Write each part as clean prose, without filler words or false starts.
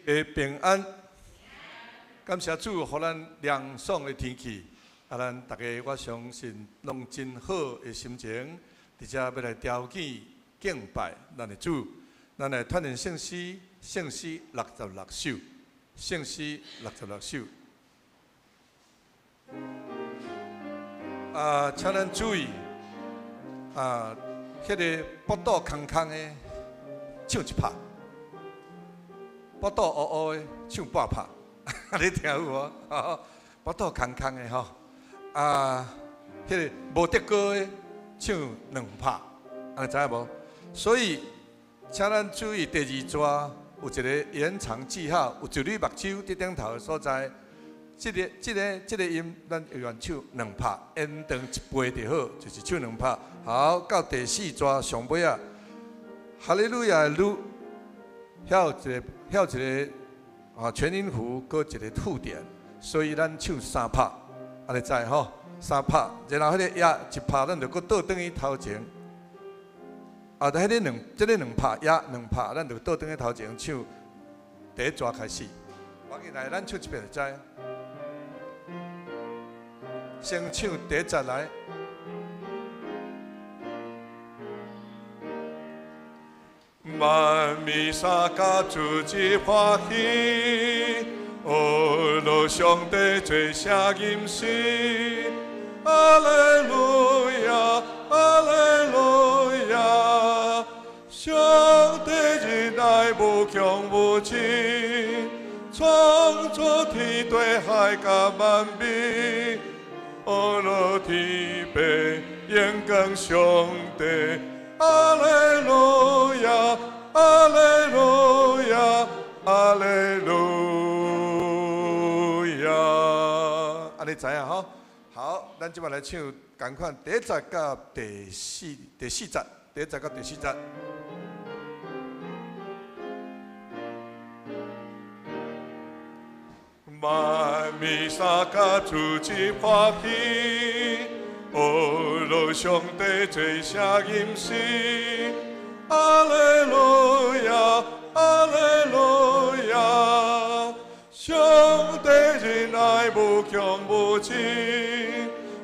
的平安。感谢主，予咱凉爽的天气。咱大家我相信拢真好的心情，伫遮要来调祭敬拜咱的主。咱来团练圣诗，圣诗66首，圣诗66首。请咱注意，迄个腹肚空空的唱一拍，腹肚乌乌的唱半拍，你听有无？腹肚空空的吼，迄个无得歌的唱2拍，安尼知影无？所以，请咱注意第2段有一个延长记号，有一蕊目睭伫顶头的所在。这个音，咱会愿唱2拍，延长1倍就好，就是唱2拍。好，到第4段上尾啊，哈利路亚路，遐有一个全音符，搁一个附点，所以咱唱3拍，安尼知吼？3拍，然后迄个呀1拍，咱就搁倒转去头前。迄个2拍呀2拍，咱就倒转去头前唱第1段开始。我进来，咱唱一遍就知。先唱第1节来。万米沙甲主之欢喜，罗上帝最声音是，阿利路亚，阿利路亚，上帝仁爱无穷无尽，创造天地海甲万民。罗天父延光上帝，阿利路亚，阿利路亚，阿利路亚。安尼知影吼？好，咱即摆来唱同款第1节到第4节，第1节到第4节。万米沙甲主之欢喜，罗上帝最声音是，阿利路亚，阿利路亚，上帝仁爱无穷无尽，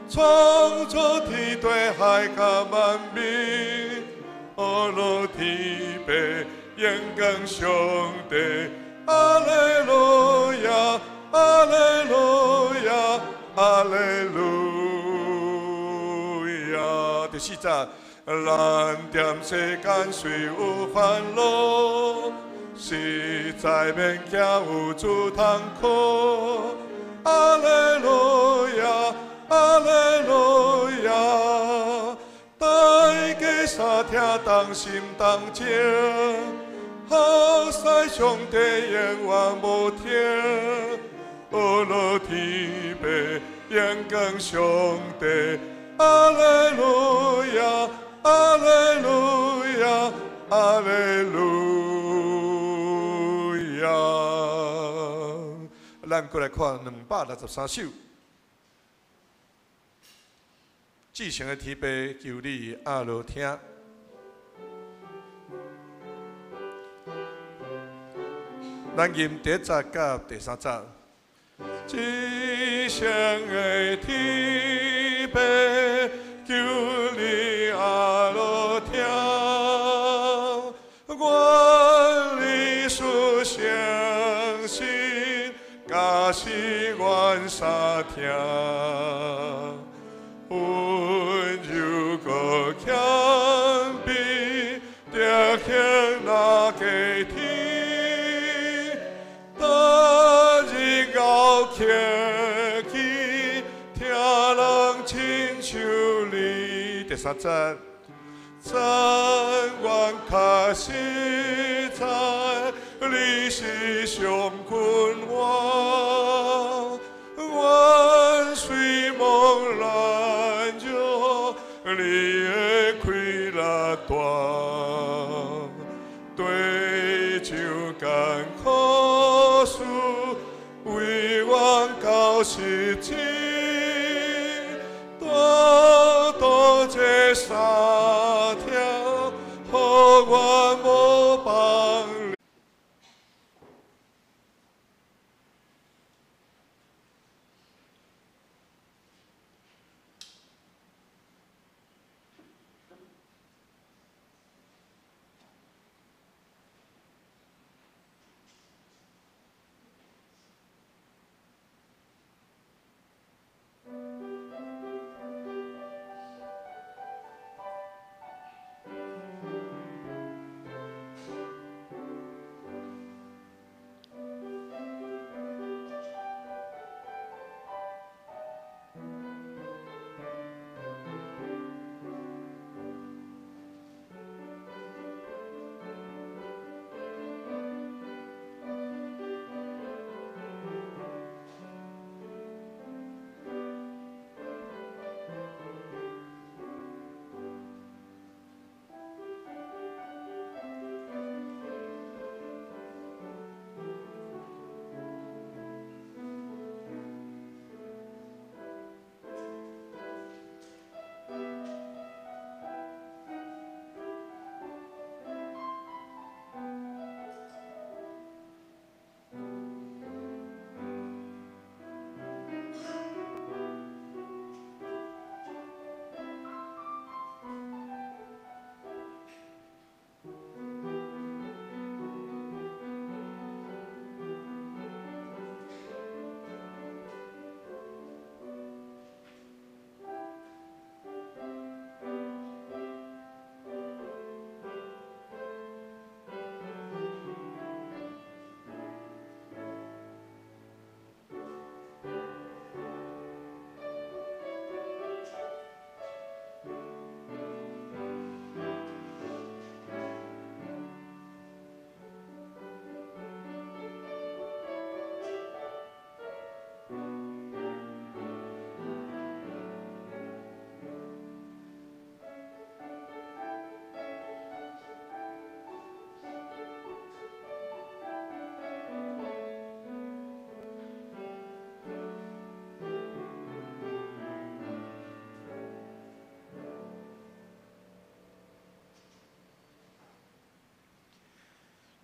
创造天地海甲万民，罗天父延光上帝，阿利路亚。阿利路亚，阿利路亚。第4节，咱踮世间虽有烦恼，实在免惊有主通靠。阿利路亚，阿利路亚，大家三听当心当静，好使上帝永远无停。罗天父延光上帝，阿利路亚，阿利路亚，阿利路亚。咱过来看263首，至诚的天父求你阿罗听。咱吟第1节到第3节。至诚的天父，求你阿罗听，愿你所相信，假使愿沙听，温柔个谦卑，着向那个天。客气，听人亲像你。第3节，但愿较实在，你是上君王，愿随梦难着，你的快乐大，对酒干苦事。为愿到实际，多这3条，予愿无放。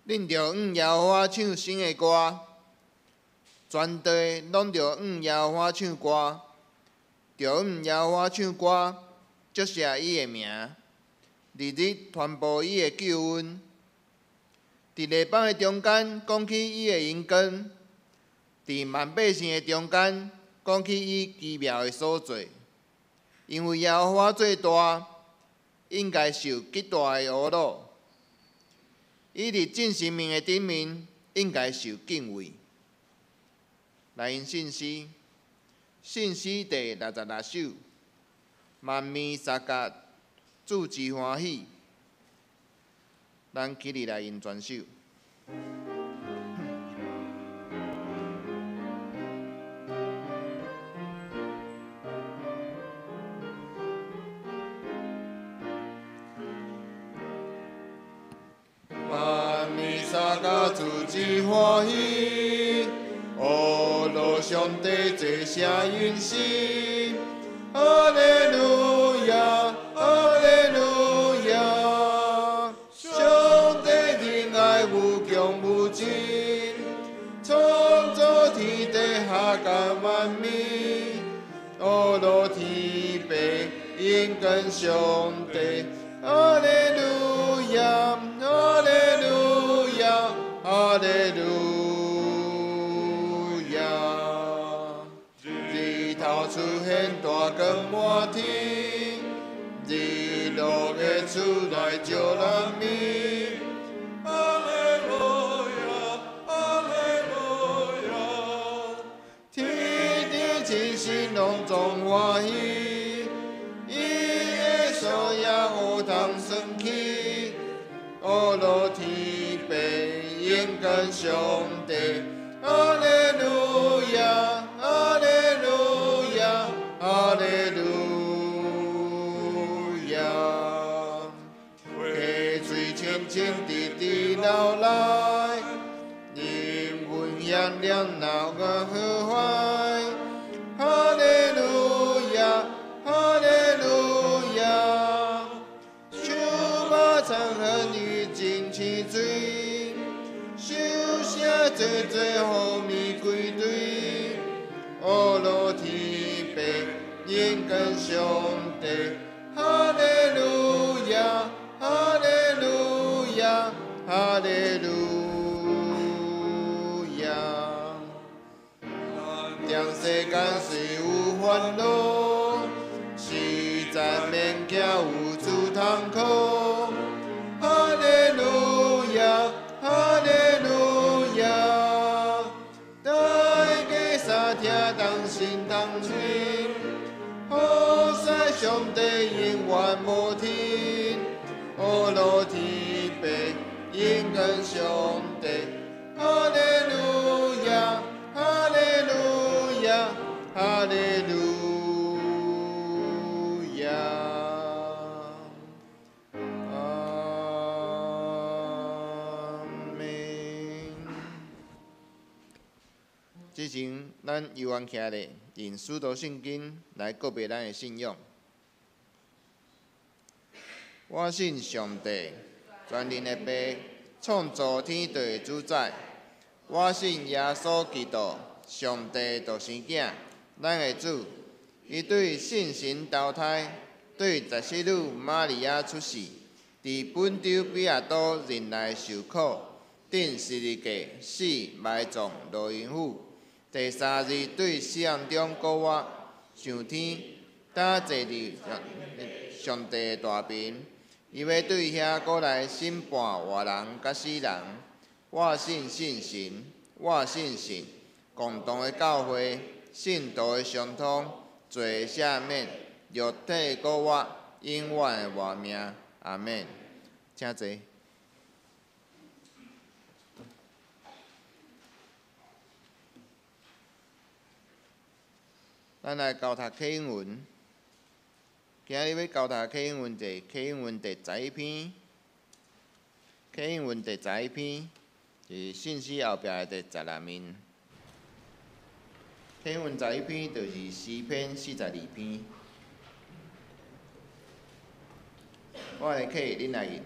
恁着耶和华唱新的歌，全地拢着耶和华唱歌，着耶和华唱歌，祝谢伊的名，日日传播伊的救恩。伫列邦的中间讲起伊的恩光，伫万百姓的中间讲起伊奇妙的所做。因为耶和华最大，应该受极大的侮辱。伊伫正神明的顶面，应该受敬畏。来因信诗，信诗第66首，万面三甲，主之欢喜。咱起立来因全首。万面三甲，主之欢喜。哦，罗上帝坐下因心。哈利路亚，哈利路亚。上帝的爱无穷无尽，创造天地下甲万民。哦，罗天父应跟上帝。哈利路亚，哈利路亚，哈利路亚。日头出现大光满天，日落会出来照人民。哈利路亚，哈利路亚。天地真神拢总欢喜，伊的所也有通算起。哦，罗天父应跟上帝。哈利路亚，哈利路亚，哈利路亚。溪水清清直直流来，人文响亮闹个和怀。哈利路亚，哈利路亚。手把长恨与尽其罪，手写最最后面归队。哦，罗天父应跟上帝。哈利路亚，哈利路亚，哈利路亚。让世间虽有烦恼，实在免惊有主通靠。哈利路亚，哈利路亚。大家三听同心同心，好使上帝永远无天。哦，罗天父应跟上帝。哈利路亚，哈利路亚，哈利路亚。阿门。之前咱犹原徛咧，用使徒圣经来告别咱的信仰。我信上帝，全能的父，创造天地的主宰。我信耶稣基督，上帝独生囝，咱的主。伊对圣神投胎，对14女玛利亚出世，伫本州比亚多人来受苦，顶十字架死埋葬落阴府。第3日对死人中复活，上天，搭坐伫上帝的大边。伊要对遐过来审判活人甲死人。我信圣神，我信神，共同的教会，信徒的相通，罪赦免，肉体复活，永远的活命。阿免。请坐。咱来交读启应文。今日要交读启应文第11篇。启应文第11篇是信息后壁的第16面。启应文11篇就是诗篇42篇。我来起，恁来印。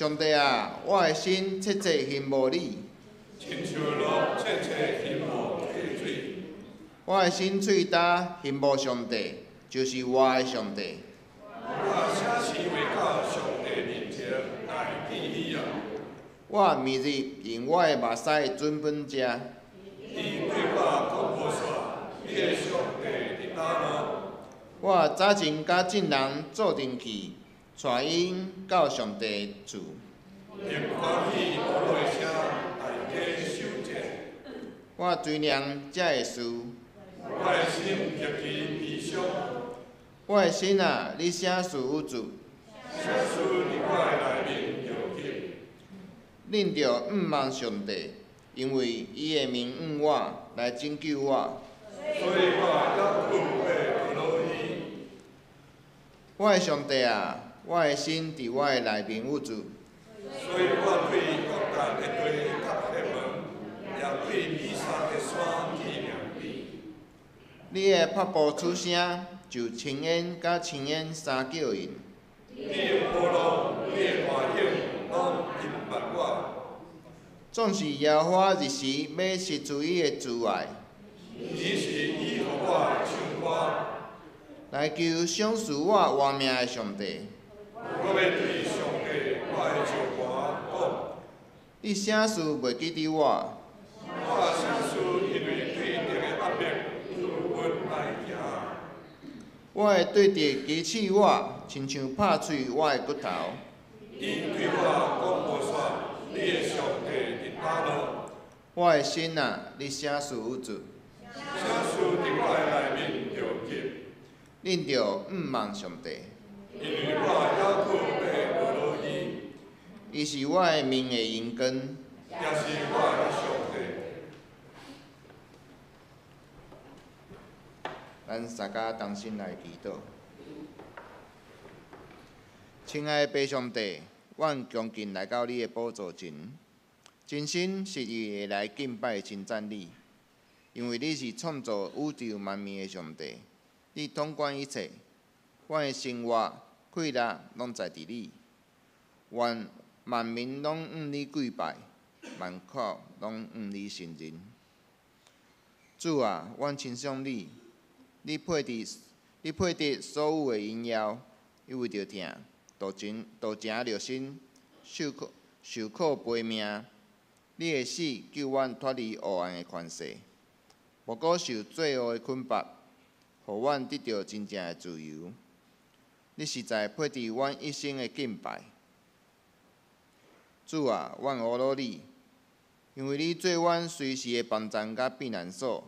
上帝啊，我的心切切羡慕你。亲像落切切羡慕溪水。我的心喙焦羡慕上帝，就是我的上帝。我写诗回到上帝面前来记伊啊。我每日用我的目屎准本食。伊对我讲无煞，你的上帝伫倒呢？我早前甲众人做阵去，带因到上帝厝。用欢喜无落的声来替修正。我追念这个事。我的心极其悲伤。我的心啊，你啥事有主？啥事伫我的内面有记？恁着望上帝，因为伊会名我来拯救我。所以我要求要落伊。我的上帝啊，我的心伫我的内面有主。所以我对国家的地较黑门，也对米沙的山起名字。你的拍步出声，就青烟甲青烟三叫因。你的波浪，你的大影，拢引发我。总是耶和华日时要失去伊的慈爱。你是伊予我唱歌。来求赏赐我活命的上帝。我要对上帝我的唱歌讲。你啥事袂记得我？我啥事因为对敌的压迫，阮来行。我会对敌击刺我，亲像拍碎我的骨头。伊对我讲无煞，你的上帝伫倒呢？我的心啊，你啥事有主？啥事伫我的内面有记？恁着望上帝，因为我要求要落伊，伊是我的命的因根。也是我的上帝。咱三家同心来祈祷。亲爱的爸上帝，阮恭敬来到你的宝座前，真心实意的来敬拜称赞你，因为你是创造宇宙万物的上帝，你统管一切，阮的生活、快乐拢在伫你。愿万民拢向你跪拜，万口拢向你信任。主啊，阮亲向你。你配得所有的荣耀，伊为着疼，道成肉身，受苦背命。你的死救阮脱离黑暗的权势，无过受罪恶的捆绑，互阮得到真正的自由。你实在配得阮一生的敬拜。主啊，阮学罗你，因为你做阮随时的帮站甲避难所。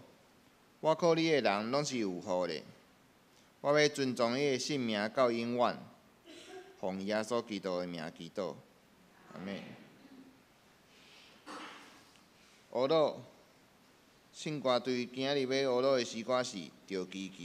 我靠你的人拢是有福的。我要尊重你的性命到永远，奉耶稣基督的名祈祷，阿门。学罗，圣歌队今日要学罗的诗歌是《着祈求》。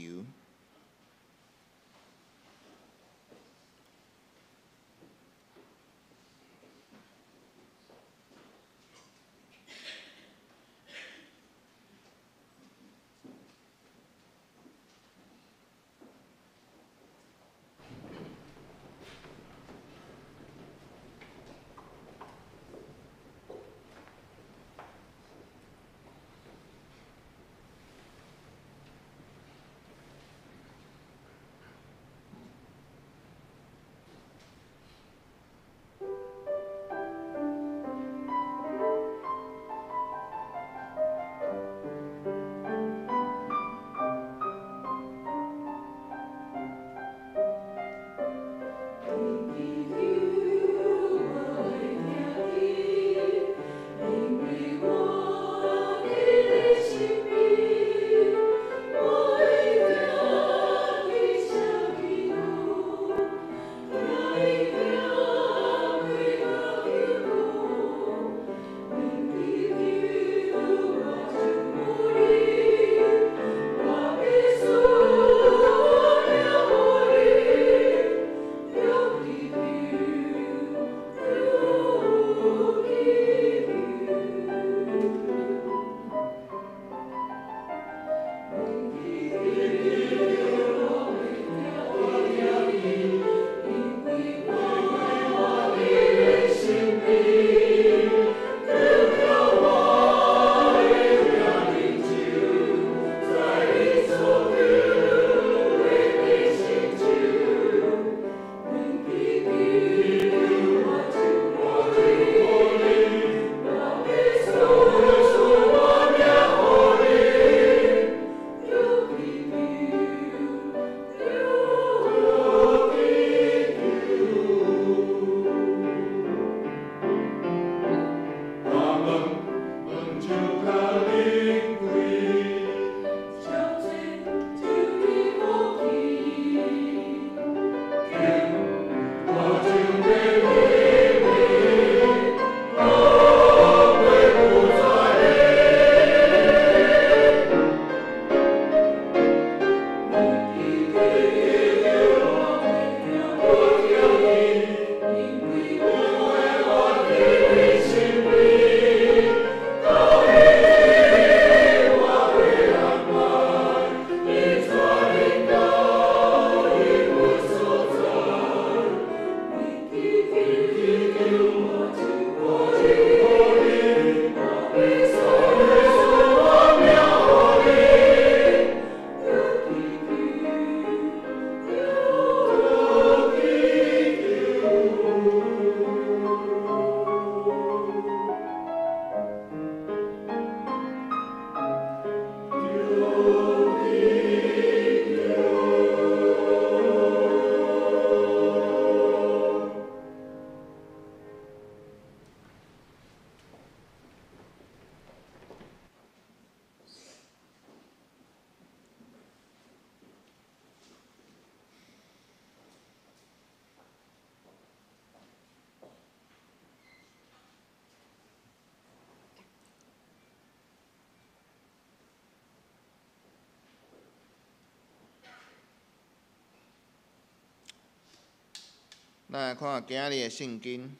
咱来看今日的圣经。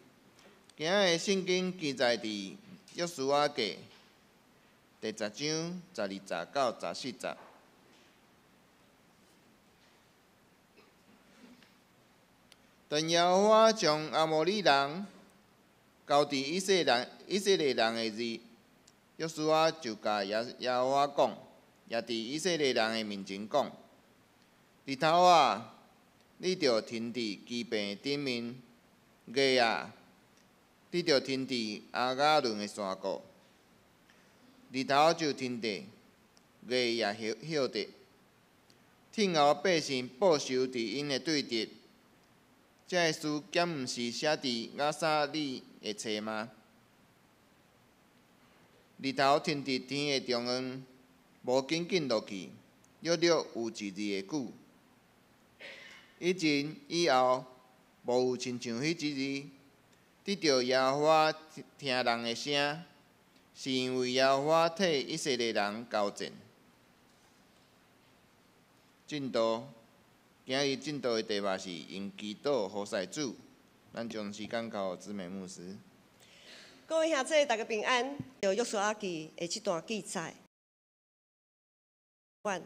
今日的圣经记载伫约书亚记第10章12节到14节。当耶和华将阿摩利人交伫以色列人的日，约书亚就甲耶和华讲，也伫以色列人的面前讲：日头啊，你着停伫基平顶面；月啊，你着停伫阿雅伦的山谷。日头就停伫，月也歇伫。天后百姓报仇伫因的对敌。这个事检毋是写伫亚萨利的册吗？日头停伫天的中央，无紧紧落去，约略有一日的久。以前以后，无有亲像迄一日，得到耶和华听人的声，是因为耶和华替以色列人交战。进度。今日进度的题目是用祈祷服侍主，咱将时间交姊妹牧师。各位兄弟，大家平安。有约书亚记的这段记载，阮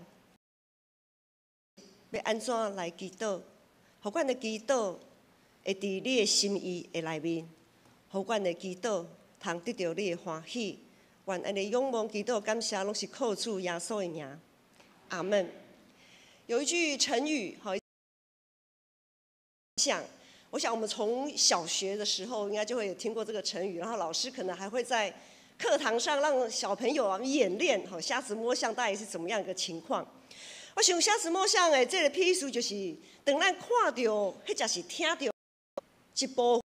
要安怎来祈祷？互阮的祈祷会伫你的心意的内面，互阮的祈祷通得到你的欢喜。愿安尼仰望祈祷感谢，拢是靠主耶稣的名。阿门。有一句成语，我想我们从小学的时候应该就会有听过这个成语，然后老师可能还会在课堂上让小朋友演练瞎子摸象大概是怎么样一个情况。我想瞎子摸象的这个譬喻就是，当咱看到，或者是听到一部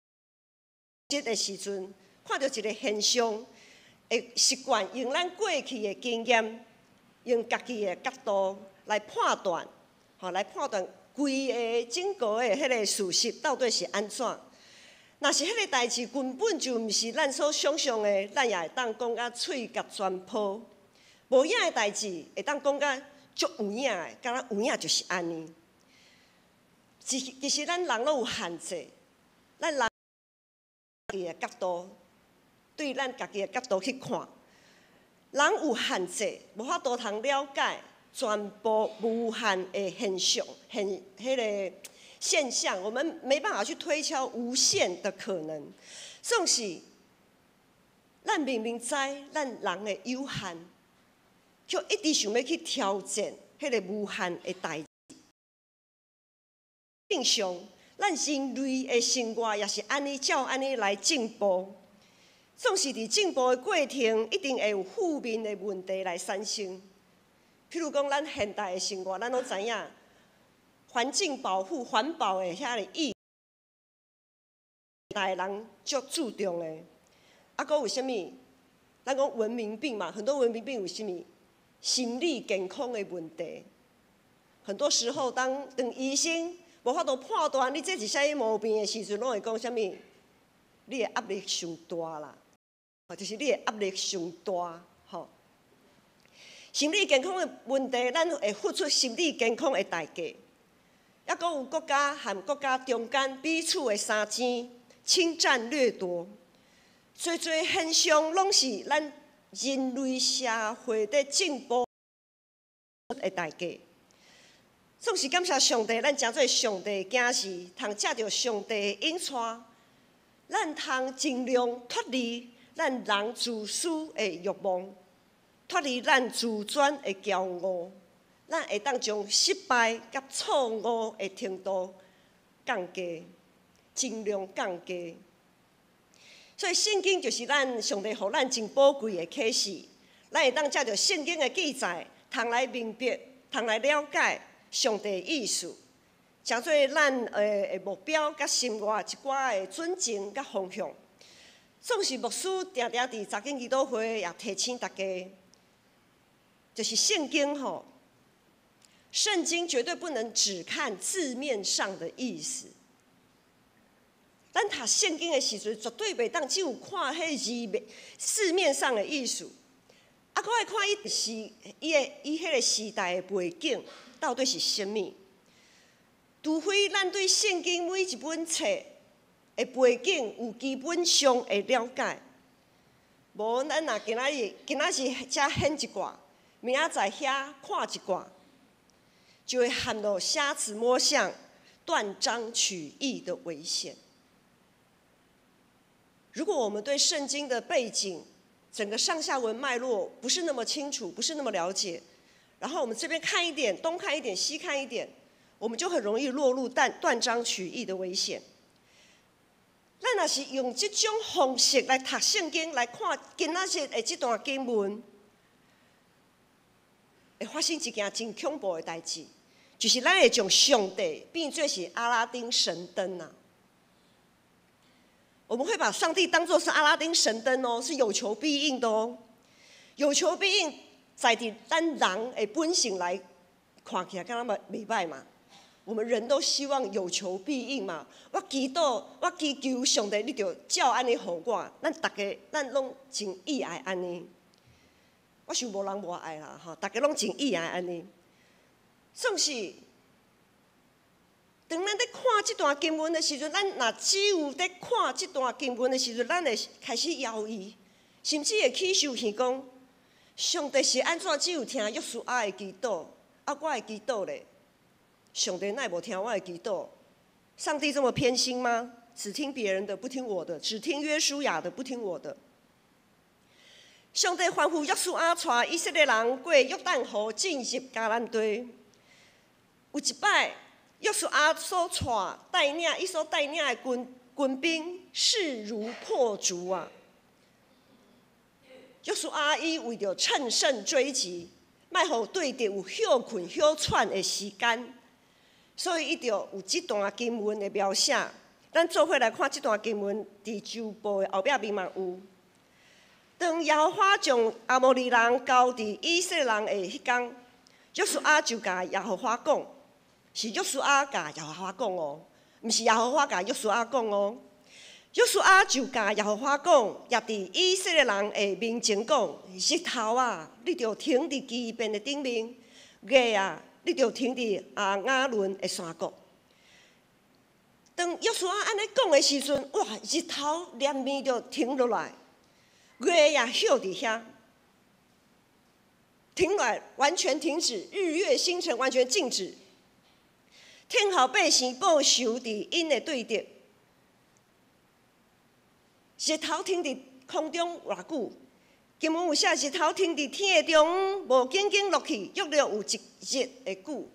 分的时阵，看到一个现象，会习惯用咱过去的经验，用家己的角度。来判断，来判断规个整个的迄个事实到底是安怎？若是迄个代志根本就毋是咱所想象的，咱也会当讲甲喙甲全破。无影的代志会当讲甲足有影的，敢若有影就是安尼。其实咱人拢有限制，咱人家己的角度，对咱家己的角度去看，人有限制，无法度通了解。全部无限的现象，我们没办法去推敲无限的可能。总是，咱明明知咱人的有限，却一直想要去挑战迄个无限的代志。正常，咱人类的生活也是安尼照安尼来进步。总是伫进步的过程，一定会有负面的问题来产生。譬如讲，咱现代的生活，咱拢知影，环境保护、环保的遐个意，代人足注重的。啊，搁有啥物？咱讲文明病嘛，很多文明病有啥物？心理健康的问题。很多时候，当医生无法度判断你这是啥物毛病的时阵，拢会讲啥物？你的压力上大啦，就是你的压力上大，吼。心理健康的问题，咱会付出心理健康的代价。还阁有国家和国家中间彼此的相争、侵占、掠夺，侪现象拢是咱人类社会的进步的代价。总是感谢上帝，咱诚做上帝的子嗣，通借着上帝的引带，咱通尽量脱离咱人自私的欲望。脱离咱自尊的骄傲，咱会当将失败甲错误的程度降低，尽量降低。所以圣经就是咱上帝予咱真宝贵的启示，咱会当借着圣经的记载，通来明白，通来了解上帝的意思，诚做咱的目标甲生活一寡的准则甲方向。总是牧师常常伫查经祈祷会也提醒大家。就是圣经圣经绝对不能只看字面上的意思。咱读圣经的时阵，绝对袂当只有看迄字面上的意思，啊，搁爱看伊迄个时代的背景到底是啥物。除非咱对圣经每一本册的背景有基本上的了解，无咱若今仔日遮显一寡，明仔载遐看一寡，就会陷入瞎子摸象、断章取义的危险。如果我们对圣经的背景、整个上下文脉络不是那么清楚，不是那么了解，然后我们这边看一点，东看一点，西看一点，我们就很容易落入断章取义的危险。咱若是用这种方式来读圣经，来看今仔日的这段经文，会发生一件真恐怖的代志，就是咱会将上帝变作是阿拉丁神灯啊！我们会把上帝当作是阿拉丁神灯哦，是有求必应的哦。有求必应，在伫咱人的本性来看起来，敢若袂歹嘛？我们人都希望有求必应嘛。我祈祷，我祈求上帝，你就照安尼予我。咱拢真意爱安尼。我想无人无爱啦，吼，大家拢真意爱安尼。总是，当咱在看这段经文的时阵，咱若只有在看这段经文的时阵，咱会开始犹豫，甚至会起受耳讲，上帝是安怎只有听约书亚的祈祷，啊，我的祈祷咧？上帝奈无听我的祈祷？上帝这么偏心吗？只听别人的，不听我的；只听约书亚的，不听我的。上帝吩咐约书亚带以色列人过约旦河进入迦南地。有一摆，约书亚所带领的军兵势如破竹啊！约书亚伊为着乘胜追击，莫互对敌有休困休喘的时间。所以，伊就有这段经文的描写。咱做伙来看这段经文，伫旧部的后壁面嘛有。当耶和华将阿摩利人交伫以色列人的迄天，约书亚就甲耶和华讲，是约书亚甲耶和华讲哦，毋是耶和华甲约书亚讲哦。约书亚就甲耶和华讲，也伫以色列人的面前讲：日头啊，你着停伫基遍的顶面；月啊，你着停伫亚伦的山谷。当约书亚安尼讲的时阵，哇，日头连面就停落来，月也休伫遐，停落来，完全停止，日月星辰完全静止。天后百姓报仇伫因的对敌，日头停伫空中偌久？经文有写日头停伫天的中央，无紧紧落去，约略有一日的久。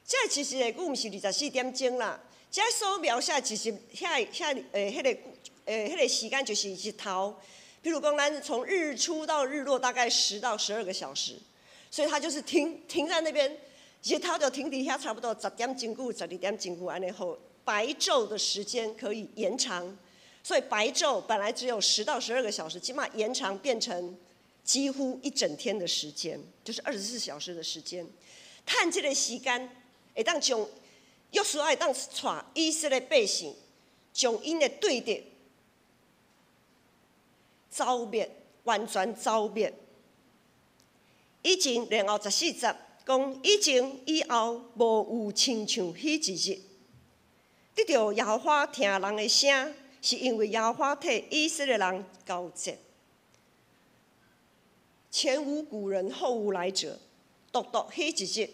这一日的久，毋是24点钟啦。这所描写其实迄个时间就是日头。比如讲，咱从日出到日落大概10到12个小时，所以它就是停在那边，日头就停伫遐差不多10点钟久、12点钟久安尼后，白昼的时间可以延长。所以白昼本来只有10到12个小时，起码延长变成几乎一整天的时间，就是24小时的时间。趁这个时间，会当将约书亚会当带以色列百姓，将因的对敌消灭，完全消灭。以前然后14节讲，以前以后无有亲像迄一日，得到耶和华听人的声。是因为耶和华替以色列人交战，前无古人后无来者，独迄一日，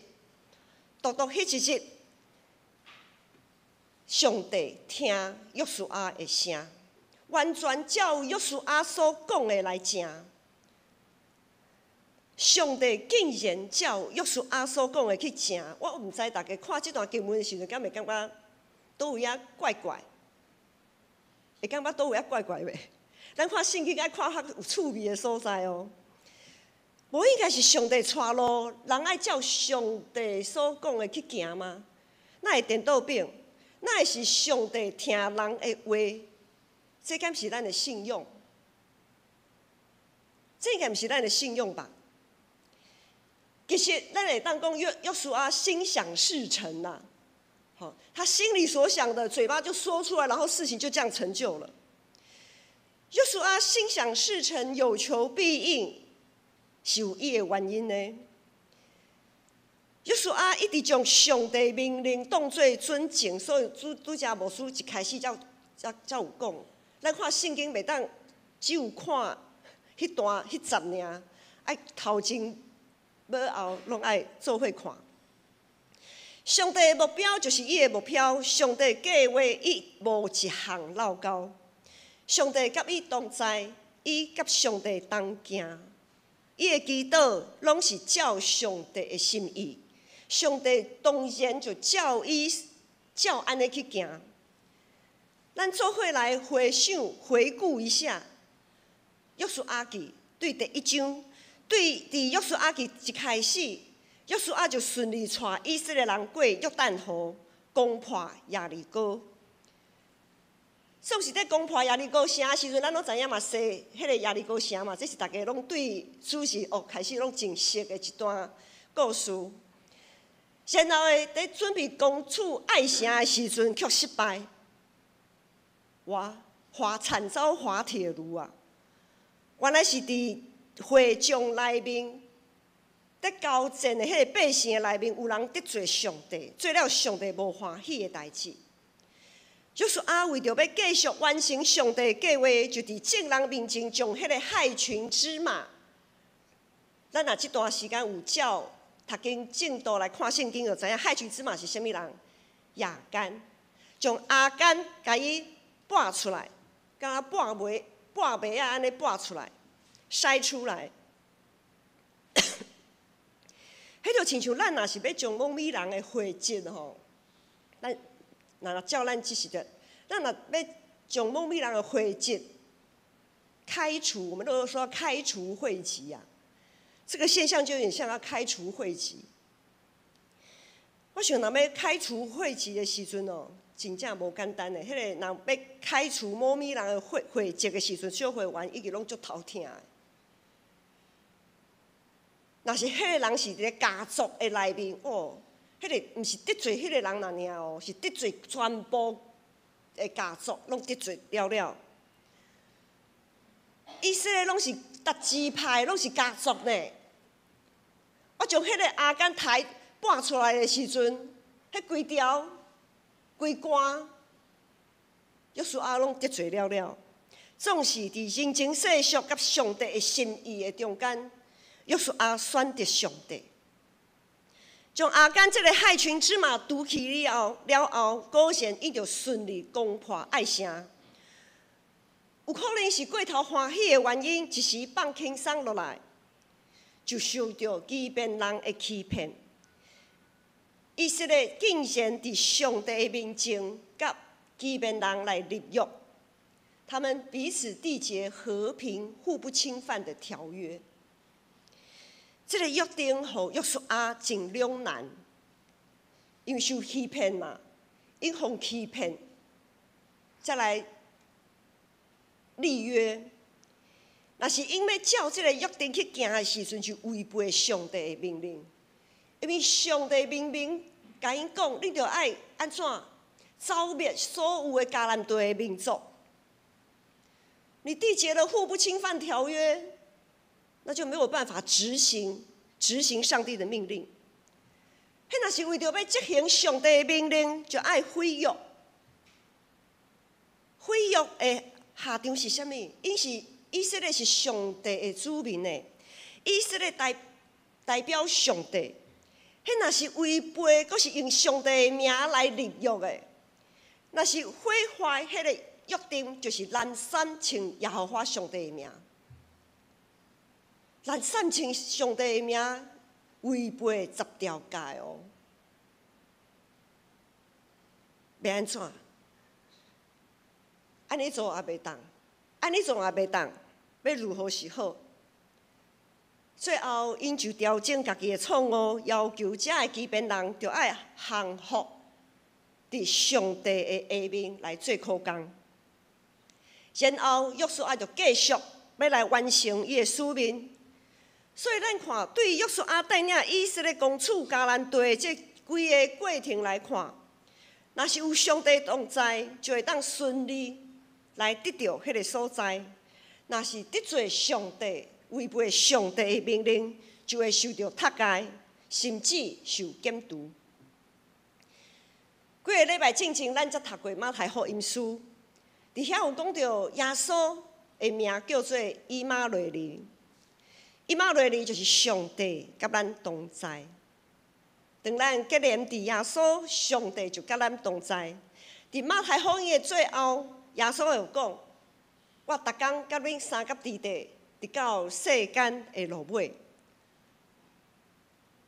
上帝听约书亚的声，完全照约书亚所讲的来行。上帝竟然照约书亚所讲的去行，我毋知大家看这段经文的时阵，敢会感觉倒有影怪怪？会感觉倒有影怪怪袂？咱看圣经爱看较有趣味的所在哦。无应该是上帝带路，人爱照上帝所讲的去行吗？那会颠倒变？那会是上帝听人的话？这敢是咱的信用？这敢毋是咱的信用吧？其实咱会当讲约书亚心想事成呐。他心里所想的，嘴巴就说出来，然后事情就这样成就了。约书亚心想事成，有求必应，是有伊的原因呢。约书亚一直将上帝命令当作准证，所以拄则牧师一开始才有讲，咱看圣经袂当只有看迄段迄集尔，爱头前尾后拢爱做伙看。上帝的目标就是伊的目标，上帝计划伊无一项漏交。上帝甲伊同在，伊甲上帝同行，伊的祈祷拢是照上帝的心意。上帝当然就照安尼去行。咱做伙来回想、回顾一下约书亚记对第1章，伫约书亚记一开始，约书亚就顺利带以色列人过约旦河，攻破耶利哥。总是在攻破耶利哥城的时阵，咱拢知影嘛，说迄个耶利哥城嘛，这是大家拢对主是开始拢真熟的一段故事。然后在准备攻取爱城的时阵，却失败。惨遭滑铁卢啊！原来是伫会众内面，在交战的迄个百姓的内面，有人得罪上帝，做了上帝无欢喜的代志。约书亚为着要继续完成上帝的计划，就伫众人面前将迄个害群之马。咱若这段时间有照读经正道来看圣经，就知影害群之马是啥物人？亚干，将亚干甲伊拔出来，甲拔麦啊安尼拔出来，筛出来。迄就亲像咱若是要将某米人的血迹吼，咱若照咱即时的，咱若要将某米人的血迹开除，我们都说开除秽籍啊。这个现象就有点像要开除秽籍。我想，若要开除秽籍的时阵哦，真正无简单的。迄个人要开除某米人的血迹的时阵，小会员已经拢足头疼的。若是迄个人是伫家族的内面，哦，迄个毋是得罪迄个人尔哦，是得罪全部的家族，拢得罪了。以色列拢是达支派，拢是家族呢。我将迄个亚干拔出来的时阵，迄规条、规竿，约书亚拢得罪了。总是伫人情世俗甲上帝的心意的中间，约书亚选择上帝，将亚干这个害群之马除去了后，果然伊就顺利攻破爱城。有可能是过头欢喜的原因，一时放轻松落来，就受到基遍人的欺骗。以色列竟然伫上帝的面前，甲基遍人来立约，他们彼此缔结和平、互不侵犯的条约。这个约定互约书亚真两难，因为受欺骗嘛，因互欺骗，再来立约。若是因要照这个约定去行的时阵，就违背上帝的命令。因为上帝明明甲因讲，你着爱安怎消灭所有的迦南地的民族。你缔结了互不侵犯条约，那就没有办法执行上帝的命令。迄若是为着要执行上帝的命令，就爱毁约。毁约的下场是啥物？因是以色列是上帝的子民呢，以色列代表上帝。迄若是违背，阁是用上帝的名来立约的，若是毁坏迄个约定，就是滥散称耶和华上帝的名，滥散称上帝的名，违背10条诫哦。要安怎？安尼做也袂当，安尼做也袂当，要如何是好？最后，因就调整家己的错误，要求遮个基遍人就要降服伫上帝的下面来做苦工。然后，约书亚就继续要来完成伊的使命。所以，咱看对约书亚带领以色列攻取迦南地这规个过程来看，若是有上帝同在，就会当顺利来得到迄个所在；若是得罪上帝，违背上帝的命令，就会受到杀戒，甚至受检除。几个礼拜之前，咱才读过马太福音书，伫遐有讲到耶稣的名叫做以马内利。以马内利就是上帝甲咱同在。当咱结连伫耶稣，上帝就甲咱同在。伫马太福音的最后，耶稣有讲：我逐工甲恁三甲地地，直到世间的落尾。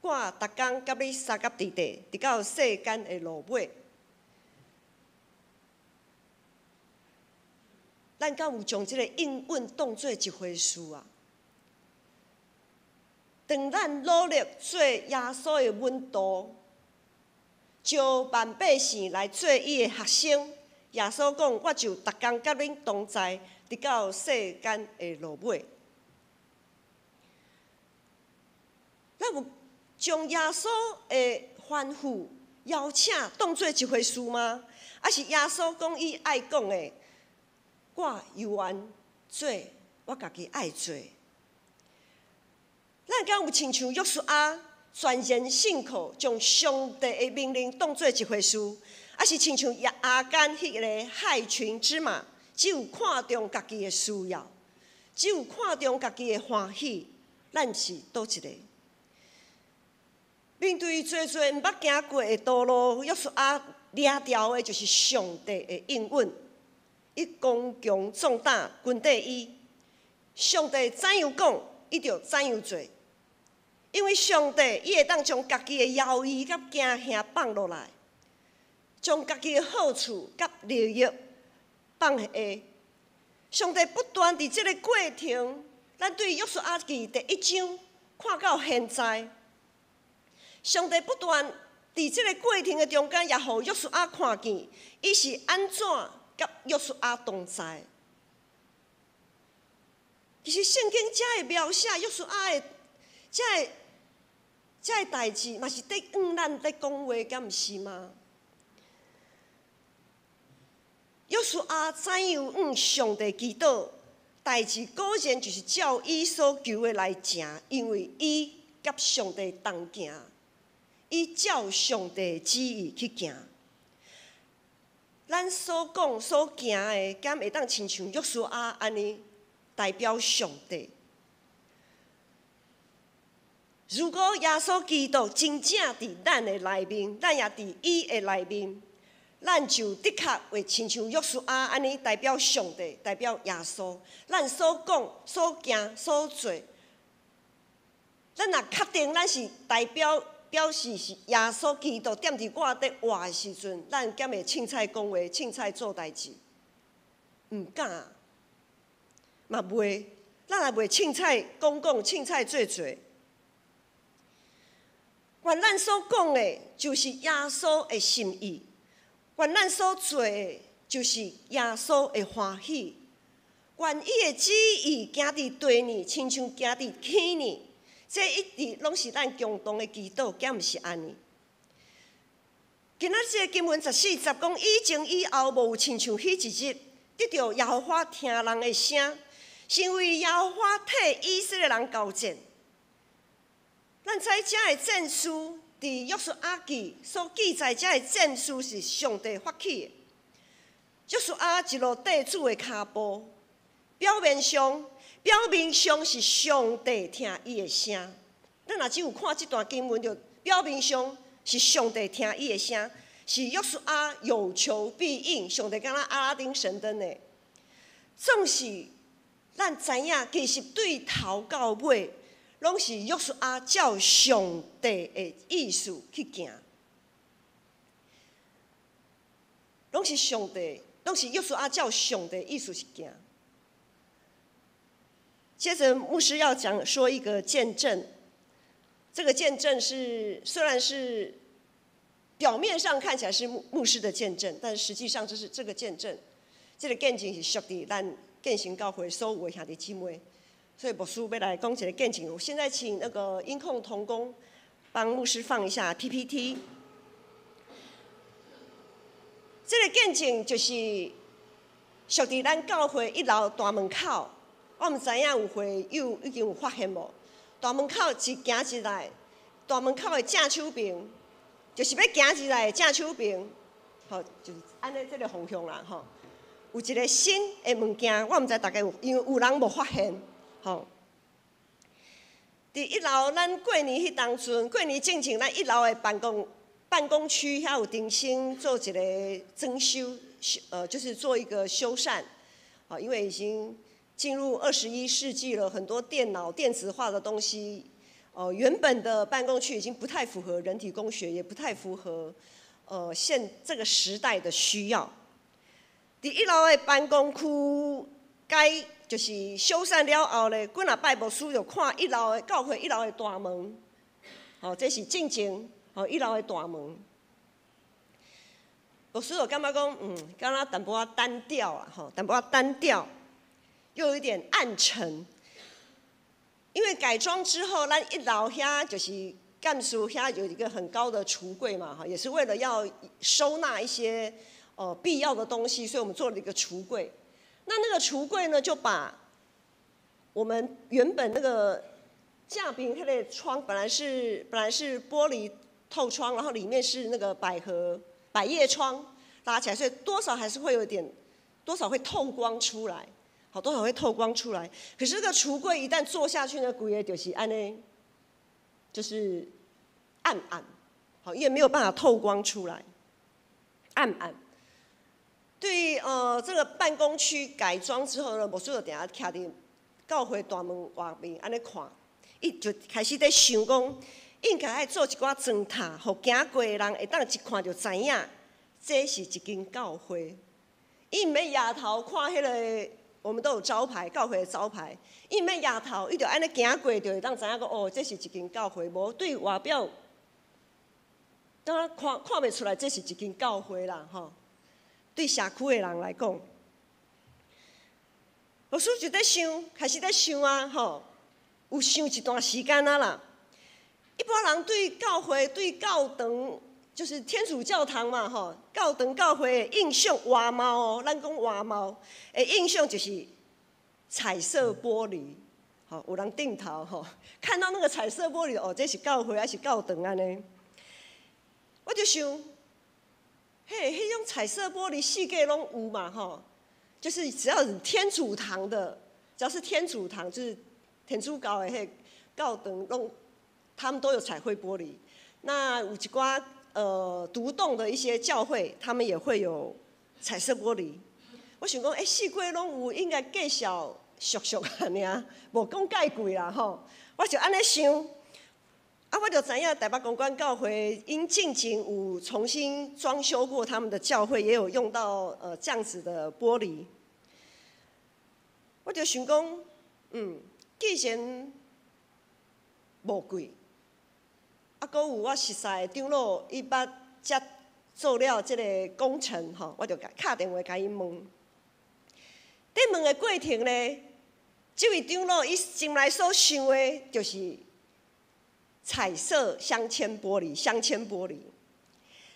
我逐工甲你三甲地地，直到世间的落尾。咱敢有将即个应允当做一回事啊？当咱努力做耶稣的门徒，招万百姓来做伊的学生，耶稣讲：我就逐工甲恁同在，直到世间的落尾。咱有将耶稣的吩咐、邀请当做一回事吗？还是耶稣讲伊爱讲的？我有缘做，我家己爱做。咱敢有亲像约书亚全然信靠，将上帝的命令当做一回事，还是亲像亚干迄个害群之马，只有看重家己的需要，只有看重家己的欢喜，咱是倒一个？面对做毋捌行过的道路，约书亚掠条的就是上帝的应允。伊刚强壮胆，军队伊，上帝怎样讲，伊就怎样做。因为上帝伊会当将家己的摇椅甲惊吓放落来，将家己的好处甲利益放下。上帝不断伫即个过程，咱对约书亚记第1章看到现在，上帝不断伫即个过程的中间，也互约书亚看见，伊是安怎甲约书亚同在。其实圣经才会描写约书亚的这代志，嘛是伫咱伫讲话，敢毋是吗？约书亚怎样上帝祈祷，代志果然就是照伊所求的来行，因为伊甲上帝同行，伊照上帝旨意去行。咱所讲所行的，敢会当亲像约书亚安尼代表上帝？如果耶稣基督真正伫咱的内面，咱也伫伊的内面，咱就的确会亲像约书亚安尼代表上帝，代表耶稣。咱所讲、所行、所做，咱若确定咱是表示是耶稣基督踮伫我伫活的时阵，咱敢会凊彩讲话、凊彩做代志？毋敢，嘛袂，咱也袂凊彩讲、凊彩做。愿咱所讲的，就是耶稣的心意；愿咱所做的，就是耶稣的欢喜。愿伊的旨意行伫地呢，亲像行伫天呢。这一直拢是咱共同的祈祷，敢毋是安尼？今仔这个经文14节讲，以前以后无有亲像迄一日，得到耶和华听人的声，是因为耶和华替以色列人交战。咱知遮的战事，伫约书亚记所记载，遮的战事是上帝发起的。约书亚一路綴主的脚步，表面上是上帝听伊的声。咱若只有看这段经文，就表面上是上帝听伊的声，是约书亚有求必应，上帝敢若阿拉丁神灯的。总是咱知影，其实对头到尾，拢是约书亚照上帝的意思去行，拢是约书亚照上帝的意思去行。接着，牧师要说一个见证。这个见证虽然是表面上看起来是牧师的见证，但实际上这个见证，这个见证是属于咱建行教会所有的兄弟姊妹。所以牧师要来讲一个见证。我现在请那个音控同工帮牧师放一下 PPT。这个见证就是属于咱教会1楼大门口。我毋知影有会友已经有发现无？大门口一行进来，大门口的正手边，就是要行进来的正手边，吼，就是安尼这个方向啦，吼。有一个新的物件，我毋知大家有，因为有人无发现，吼。伫1楼，咱过年迄当阵，过年进前，咱1楼的办公区遐有重新做一个增修，就是做一个修缮，啊，因为已经进入21世纪了，很多电脑电子化的东西，原本的办公区已经不太符合人体工学，也不太符合这个时代的需要。伫1楼的办公区该就是修缮了后咧，几若拜牧师就看1楼的教会1楼的大门，这是进前1楼的大门。牧师就感觉讲，敢若淡薄仔单调啊，淡薄仔单调，又有一点暗沉。因为改装之后，咱1楼遐就是干事遐有一个很高的橱柜嘛，也是为了要收纳一些必要的东西，所以我们做了一个橱柜。那个橱柜呢，就把我们原本那个架边那个窗本来是玻璃透窗，然后里面是那个百叶窗拉起来，所以多少还是会有点，多少会透光出来，好，多少会透光出来。可是这个橱柜一旦坐下去呢，规个就是安尼，就是暗暗，好，因为没有办法透光出来，暗暗。对于这个办公区改装之后呢，牧师就定下徛伫教会大门外面安尼看，伊就开始在想讲，应该爱做一寡砖塔，互行过的人会当一看就知影，这是一间教会。伊毋要抬头看迄个，我们都有招牌，教会的招牌。伊毋要抬头，伊就安尼行过就会当知影讲，这是一间教会。无对外表，当然看袂出来，这是一间教会啦，吼。对社区的人来讲，牧师就在想，开始在想啊，吼，有想一段时间啊啦。一般人对教会、对教堂，就是天主教堂嘛，吼，教堂教会的印象外貌哦，咱讲外貌的印象就是彩色玻璃，吼，有人顶头吼，看到那个彩色玻璃，这是教会还是教堂安尼？我就想。迄种彩色玻璃世界拢有嘛吼，就是只要是天主堂的，只要是天主堂，就是天主教的迄教堂拢，他们都有彩绘玻璃。那有一寡独栋的一些教会，他们也会有彩色玻璃。我想讲，四界拢有，应该介绍俗俗安尔，无讲介贵啦吼。我就安尼想。我就知影台北公馆教会因近前有重新装修过他们的教会，也有用到这样子的玻璃。我就想讲，既然无贵，阁有我熟悉的长老，伊捌才做了这个工程吼，我就敲电话甲伊问。在问的过程呢，这位长老伊心内所想的就是。彩色镶嵌玻璃，镶嵌玻璃，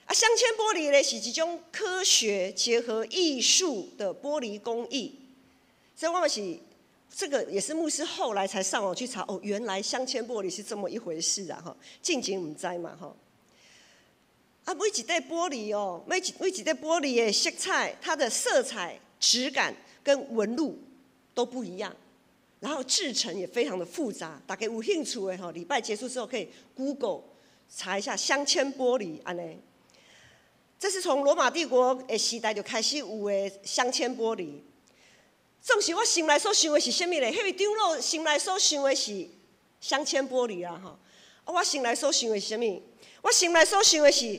镶嵌玻璃呢是一种科学结合艺术的玻璃工艺，所以我们是这个也是牧师后来才上网去查，原来镶嵌玻璃是这么一回事啊！哈，近前唔知嘛哈。每一块玻璃每一块玻璃的色彩，它的色彩、质感跟纹路都不一样。然后制成也非常的复杂，大家有兴趣的礼拜结束之后可以 Google 查一下镶嵌玻璃安尼。这是从罗马帝国的时代就开始有的镶嵌玻璃。总是我心内所想的是什么呢？迄位长老心内所想的是镶嵌玻璃啦哈。我心内所想的是什么？我心内所想的是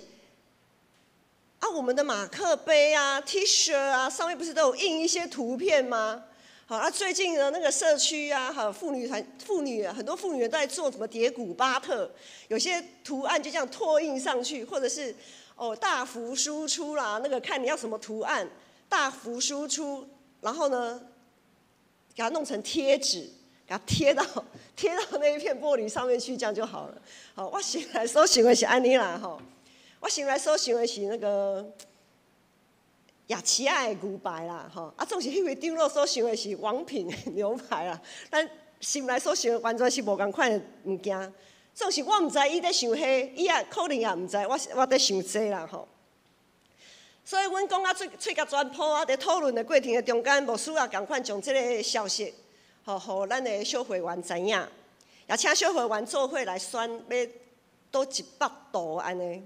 我们的马克杯啊、T 恤啊，上面不是都有印一些图片吗？好，最近的那个社区啊，还有很多妇女都在做什么叠古巴特，有些图案就这样拓印上去，或者是大幅输出啦，那个看你要什么图案，大幅输出，然后呢，给它弄成贴纸，给它贴到那一片玻璃上面去，这样就好了。好，我心内所想的是安尼啦，吼，我心内所想的是那个。雅琪亚的牛排啦，吼，总是迄位长老所想的是王品的牛排啦，咱心内所想的完全是无同款的物件。总是我毋知伊在想迄，伊也可能也毋知我在想这啦吼。所以阮讲啊，喙甲全破啊，伫讨论的过程的中间，牧师也共款将即个消息，互咱的小会员知影，也请小会员做伙来选要倒100度安尼。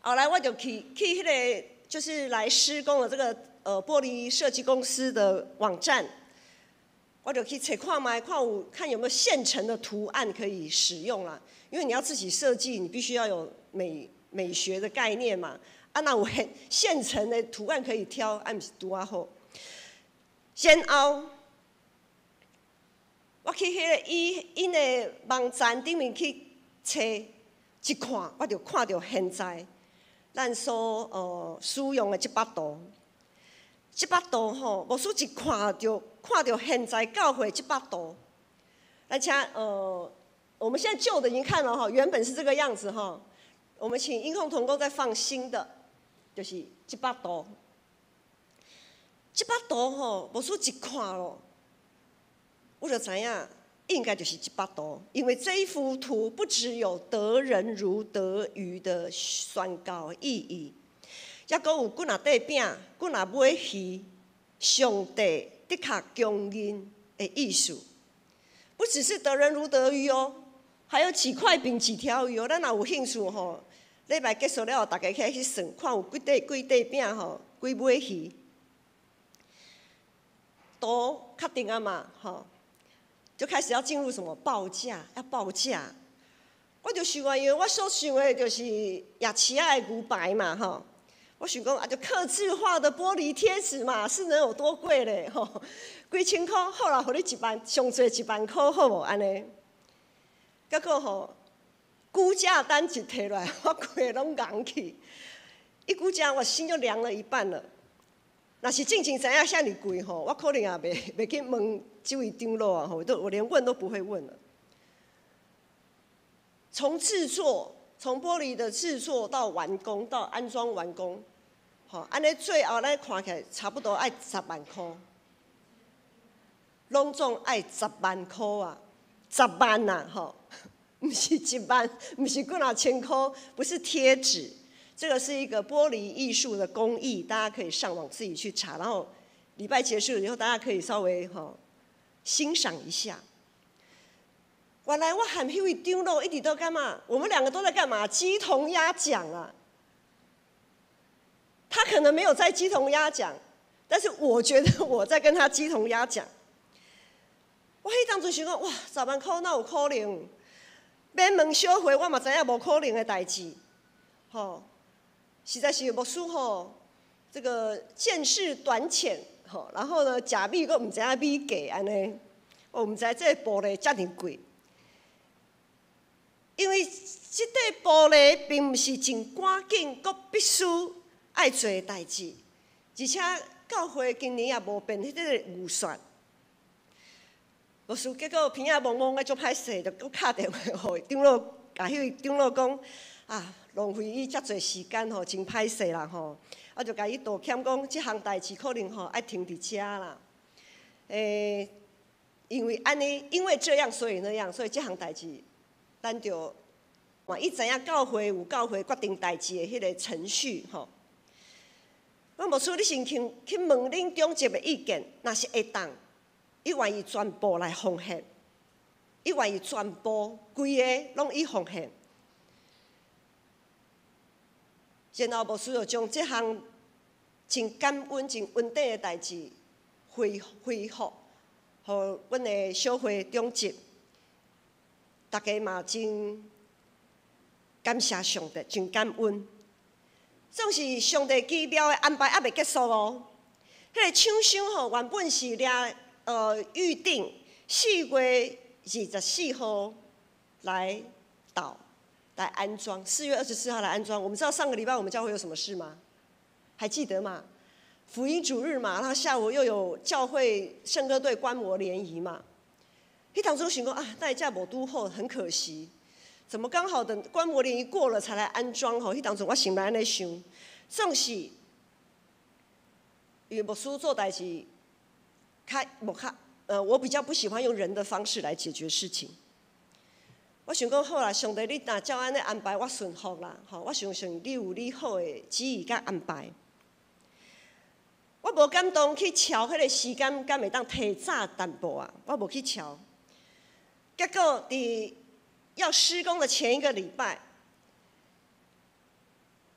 后来我就去迄个就是来施工的这个玻璃设计公司的网站，我就去找看有没有现成的图案可以使用啦。因为你要自己设计，你必须要有美学的概念嘛。啊，那有现成的图案可以挑，毋是拄啊好。然后我去迄个因的网站顶面去找，一看我就看到现在咱所使用的100度，100度吼，牧师一看到现在教会100度，而且我们现在旧的已经看了哈，原本是这个样子哈。我们请音控同工再放新的，就是100度。100度吼，牧师一看咯，我就知影应该就是100度，因为这一幅图不只有得人如得鱼的宣告意义，也阁有骨若块饼，骨若买鱼，上帝的确供应的意思。不只是得人如得鱼哦，还有几块饼、几条鱼哦。咱若有兴趣吼，礼拜结束了后，大家起去算，看有几块饼吼，几尾鱼。都确定啊嘛，吼，就开始要进入什么报价，要报价。我就想啊，因为我所想的就是亚齐亚的牛排嘛，吼。我想讲啊，就客制化的玻璃贴纸嘛，是能有多贵嘞？吼，几千块，好啦，互你1万，上侪1万块，好无安尼？结果吼，估价单一摕来，我规个拢硬去。一估价，我心就凉了一半了。若是正经知影遐尼贵吼，我可能也袂去问这位长老啊，我连问都不会问了。从玻璃的制作到完工到安装完工，吼，安尼最后咱看起来差不多爱10万块，拢总爱10万块啊，10万呐，吼，不是1万，不是几若千块，不是贴纸。这个是一个玻璃艺术的工艺，大家可以上网自己去查，然后礼拜结束了以后，大家可以稍微欣赏一下。原来我和那位长老一直都干嘛？我们2个都在干嘛？鸡同鸭讲啊！他可能没有在鸡同鸭讲，但是我觉得我在跟他鸡同鸭讲。我迄当阵想讲，哇，10万块哪有可能？免问小会，我嘛知影无可能的代志，吼。实在是牧师吼，这个见识短浅吼，然后呢，食米阁毋知影米价安尼，我毋知这玻璃遮尔贵，因为这块玻璃并毋是真赶紧，阁必须爱做的代志，而且教会今年也无变迄个预算，牧师结果鼻仔蒙蒙个足歹势，就阁敲电话互长老，甲迄位长老讲啊。浪费伊遮侪时间吼，真歹势啦吼！我就甲伊道歉讲，即项代志可能吼爱停伫遮啦。因为安尼，因为这样，所以那样，所以即项代志，咱就伊知影教会有教会决定代志的迄个程序吼。我牧师，你先去问恁中级的意见，若是会当，伊愿意全部来奉献，伊愿意全部规个拢伊奉献。然后牧师就将这项真感恩、真稳定的代志恢复，互阮的小会中级，大家嘛真感谢上帝，真感恩。总是上帝奇妙的安排还袂结束哦。迄个厂商吼原本是预定4月24号来到。来安装，4月24号来安装。我们知道上个礼拜我们教会有什么事吗？还记得吗？福音主日嘛，然后下午又有教会圣歌队观摩联谊嘛。迄当中想讲啊，那一架无拄好，很可惜。怎么刚好等观摩联谊过了才来安装？吼，迄当中我心内安尼想，总是因为牧师做代志，我比较不喜欢用人的方式来解决事情。我想讲好啦，上帝你若照安尼安排，我顺服啦，吼，我相信你有你好的旨意甲安排。我无敢当去瞧迄个时间，敢会当提早淡薄啊？我无去瞧。结果伫要施工的前一个礼拜，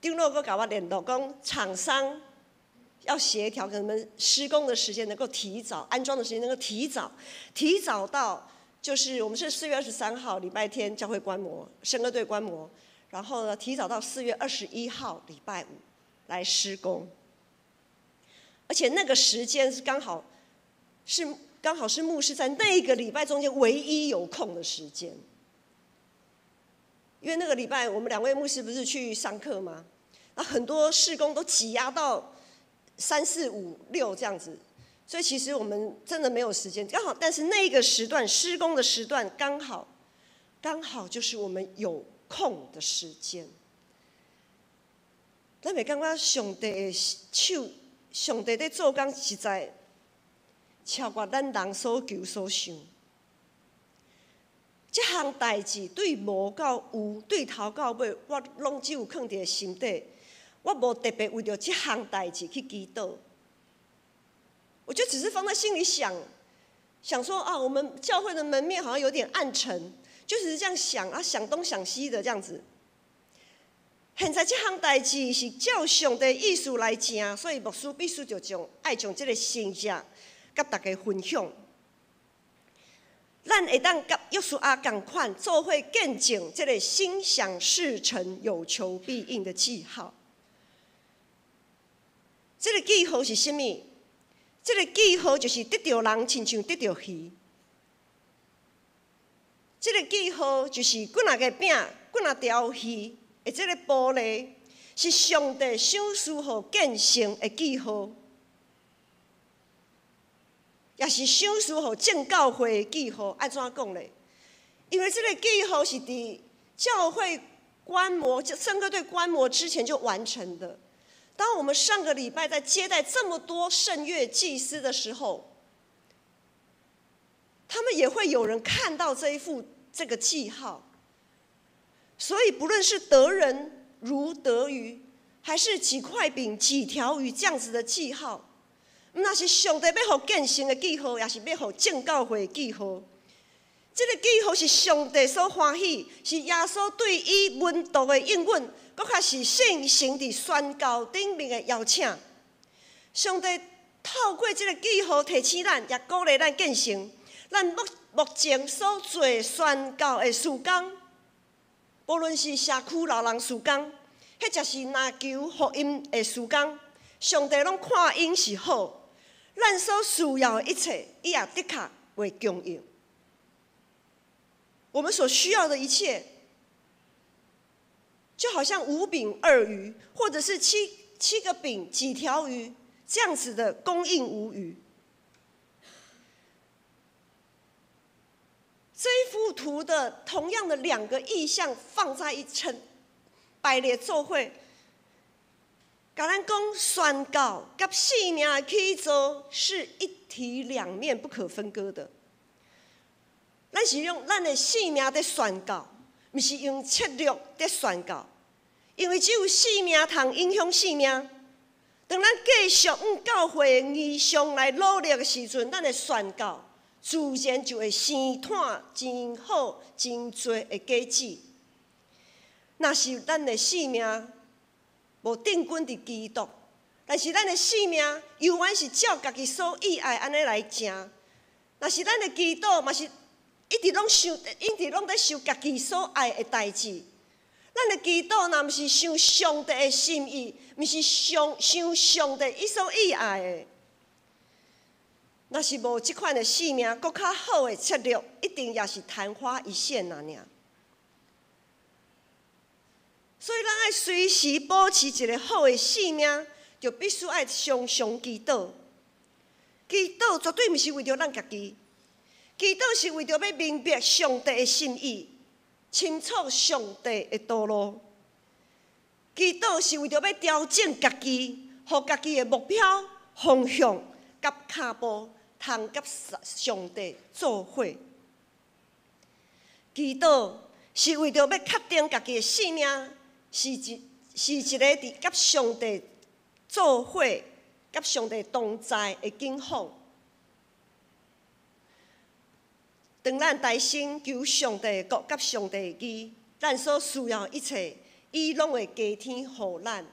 丁诺哥甲我联络讲，厂商要协调，可能施工的时间能够提早，安装的时间能够提早到。就是我们是4月23号礼拜天教会观摩，圣歌队观摩，然后呢提早到4月21号礼拜5来施工，而且那个时间是刚好是牧师在那一个礼拜中间唯一有空的时间，因为那个礼拜我们2位牧师不是去上课吗？那很多事工都挤压到3、4、5、6这样子。所以其实我们真的没有时间，刚好，但是那个时段施工的时段刚好就是我们有空的时间。咱袂感觉上帝的手，上帝在做工实在超过咱人所求所想。这项代志对无到有，对头到尾，我拢只有放伫心底，我无特别为着这项代志去祈祷。我就只是放在心里想说啊，我们教会的门面好像有点暗沉，就只是这样想啊，想东想西的这样子。现在这项代志是照上帝意思来行，所以牧师必须就爱将这个信息甲大家分享。咱会当甲约书亚同款，做伙见证这个心想事成、有求必应的记号。这个记号是什么？这个记号就是得到人亲像得到鱼。这个记号就是几啊个饼、几啊条鱼的这个玻璃，是上帝赏赐互建成的记号，也是赏赐互正教会的记号。安怎讲呢？因为这个记号是伫教会观摩、圣歌队观摩之前就完成的。当我们上个礼拜在接待这么多圣乐祭司的时候，他们也会有人看到这个记号。所以不论是得人如得鱼，还是几块饼、几条鱼这样子的记号，那是上帝要互建成的记号，也是要互正教会的记号。这个记号是上帝所欢喜，是耶稣对伊门徒的应允。搁较是圣神伫宣告顶面的邀请，上帝透过这个记号提醒咱，也鼓励咱建成。咱目前所做宣告的事工，无论是社区老人事工，或者是拿求福音的事工，上帝拢看因是好。咱所需要的一切，伊也的确会供应。我们所需要的一切。就好像5饼2鱼，或者是七个饼几条鱼这样子的供应无余。这一幅图的同样的2个意象放在一层，排列做伙，甲咱讲宣告甲性命的起造是一体两面、不可分割的。咱是用咱的性命在宣告。毋是用策略在宣告，因为只有性命通影响性命。当咱继续用教会的意向来努力的时阵，咱的宣告自然就会生产真好、真多的果子。若是咱的性命无定根伫基督，但是咱的性命永远是照家己所意爱安尼来行。若是咱的基督嘛是。一直拢在想家己所爱的代志。咱的祈祷若毋是想上帝的心意，毋是想上帝伊所意爱的，若是无即款的性命，搁较好的策略，一定也是昙花一现尔。所以，咱爱随时保持一个好的性命，就必须爱常常祈祷。祈祷绝对毋是为着咱家己。祈祷是为着要明白上帝的心意，清楚上帝的道路。祈祷是为着要调整家己，互家己的目标、方向甲脚步，通甲上帝做伙。祈祷是为着要确定家己的性命是一个伫甲上帝做伙、甲上帝同在的景况。当咱大心求上帝国甲上帝的义，咱所需要一切，伊拢会加添予咱。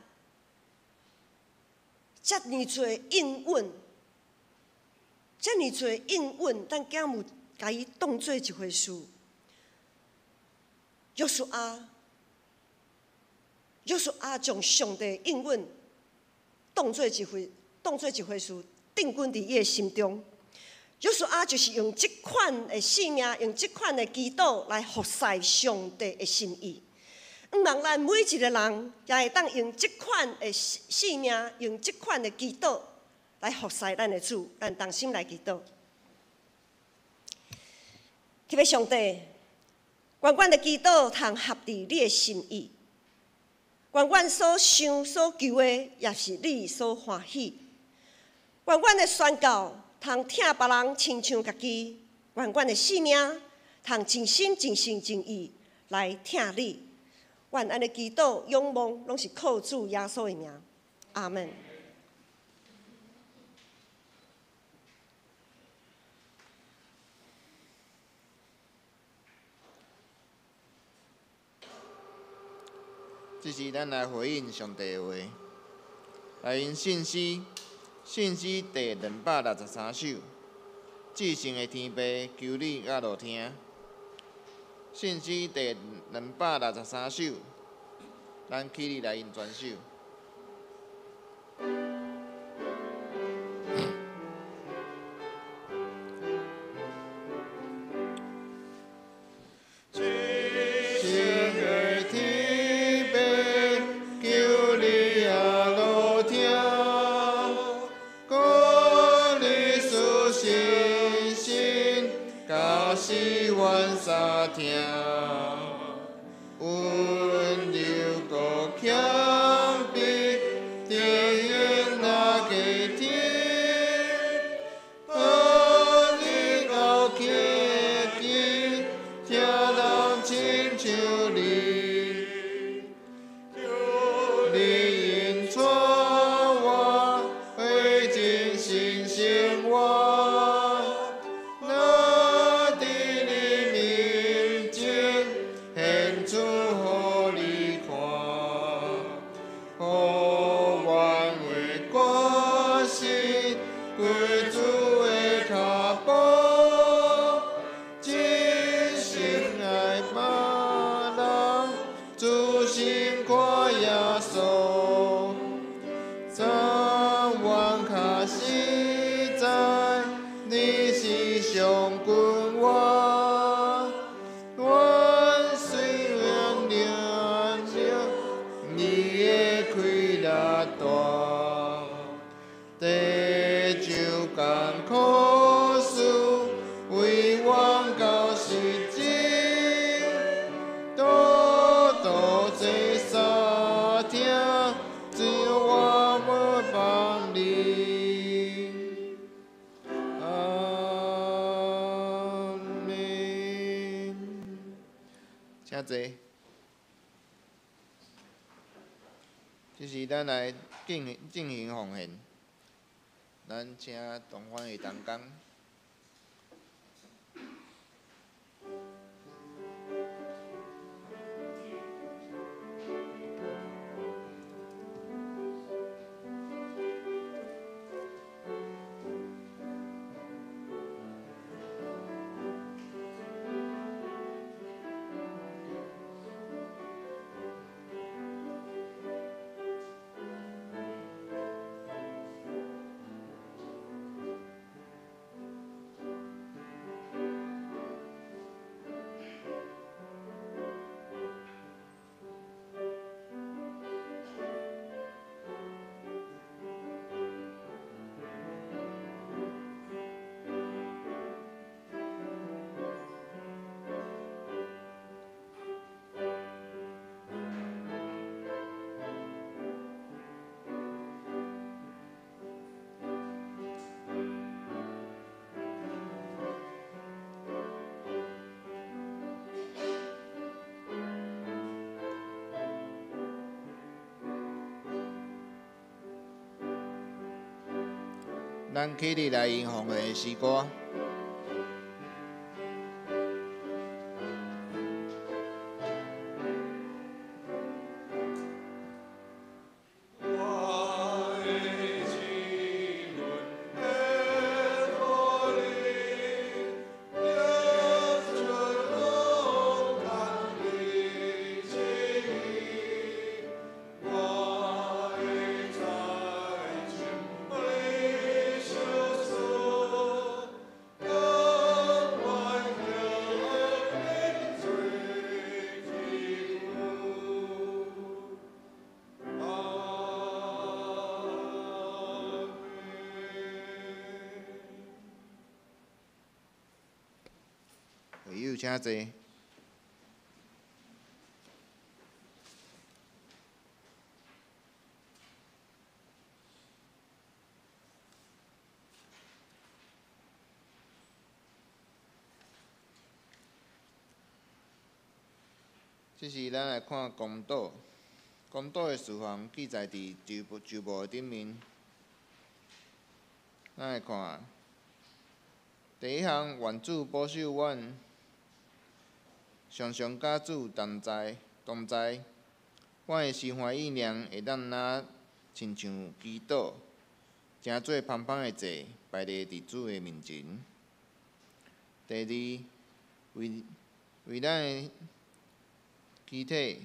遮尔侪应允，遮尔侪应允，咱竟有甲伊当做一回事。约书亚将上帝应允当做一回事，定根伫伊的心中。约书亚就是用这款的性命，用这款的祈祷来服侍上帝的心意。希望咱每一个人也会当用这款的性命，用这款的祈祷来服侍咱的主。咱同心来祈祷，祈求上帝，愿阮的祈祷通合伫你的心意，愿阮所想所求的也是你所欢喜。愿阮的宣告通听别人亲像家己，愿阮的性命通尽心尽性尽意来听你。愿安尼祈祷仰望，拢是靠主耶稣的名，阿门。这是咱来回应上帝的话，来因信息第263首，至圣的天父求你甲落听。信息第263首，咱起立来因全首。请坐。这是咱来进行奉献，咱请同欢会同工。咱起立来吟奉的诗歌。会友请坐。这是咱来看公岛。公岛的事项记载伫旧簿顶面。咱来看，第一项，原主保守阮常常甲主同在，阮的心怀意念会当若亲像祈祷，诚做芳芳的祭，摆列伫主的面前。第二，为咱的肢体，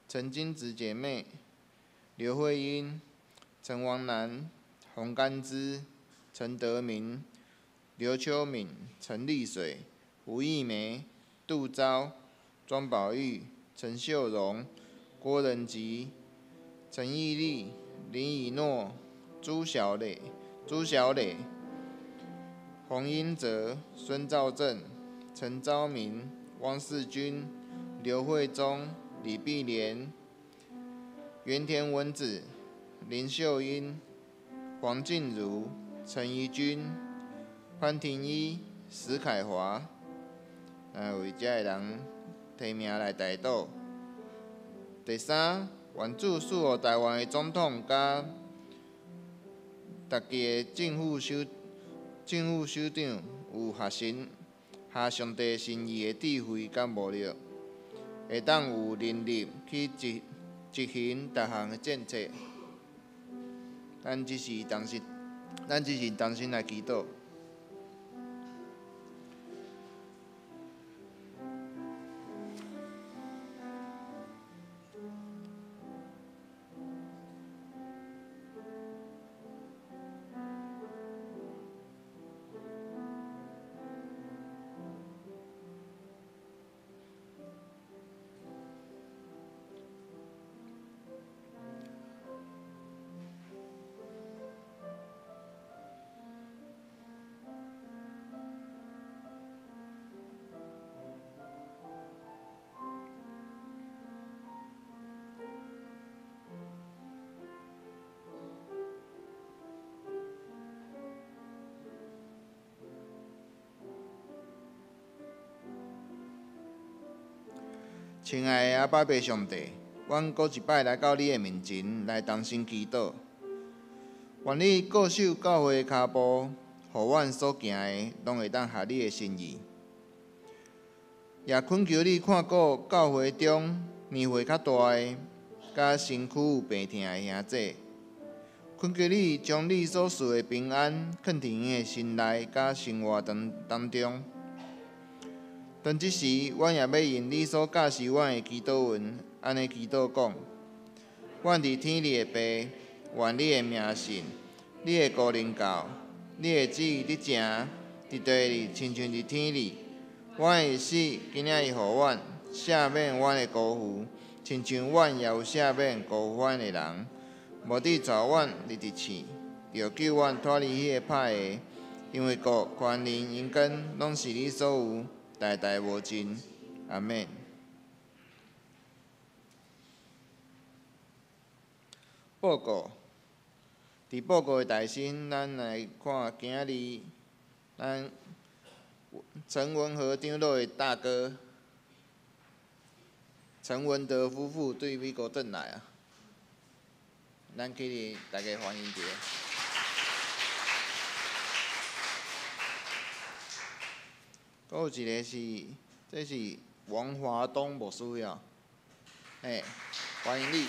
陈金子姐妹、刘慧英、陈王楠、洪甘之、陈德明、刘秋敏、陈丽水、吴艺梅、杜昭、庄宝玉、陈秀荣、郭仁吉、陈义丽、林以诺、朱小磊、洪英哲、孙兆正、陈昭明、汪世军、刘慧忠、李碧莲、原田文子、林秀英、黄静茹、陈怡君、潘廷一、史凯华，为遮个人提名来代祷。第三，原主赐予台湾的总统甲各级的政府首长有下上帝心意的智慧甲魔力，会当有能力去执行各项的政策。咱只是当心来祈祷。亲爱的阿爸爸上帝，阮搁一摆来到你的面前来同心祈祷，愿你固守教会的脚步，互阮所行的拢会当合你的心意。也恳求你看顾教会中年岁较大的，甲身躯有病痛的兄弟，恳求你将你所赐的平安放伫因的心内，甲生活当中。当即时，阮也要用你所教示阮的祈祷文，安尼祈祷讲：阮伫天里的爸，愿你的名信，你的高灵教，你的旨意伫正，伫地里亲像伫天里。阮的死今仔日互阮赦免阮的辜负，亲像阮也有赦免辜负阮的人。无伫带阮入地试，着救阮脱离迄个歹个，因为国、权力、荣光，拢是你所有。代代无尽，阿免。报告，伫报告的台新，咱来看今仔日咱陈文和长老的大哥陈文德夫妇对美国转来啊，咱起立，大家欢迎一下。阁有一个是，这是王华东牧师哦，欢迎你。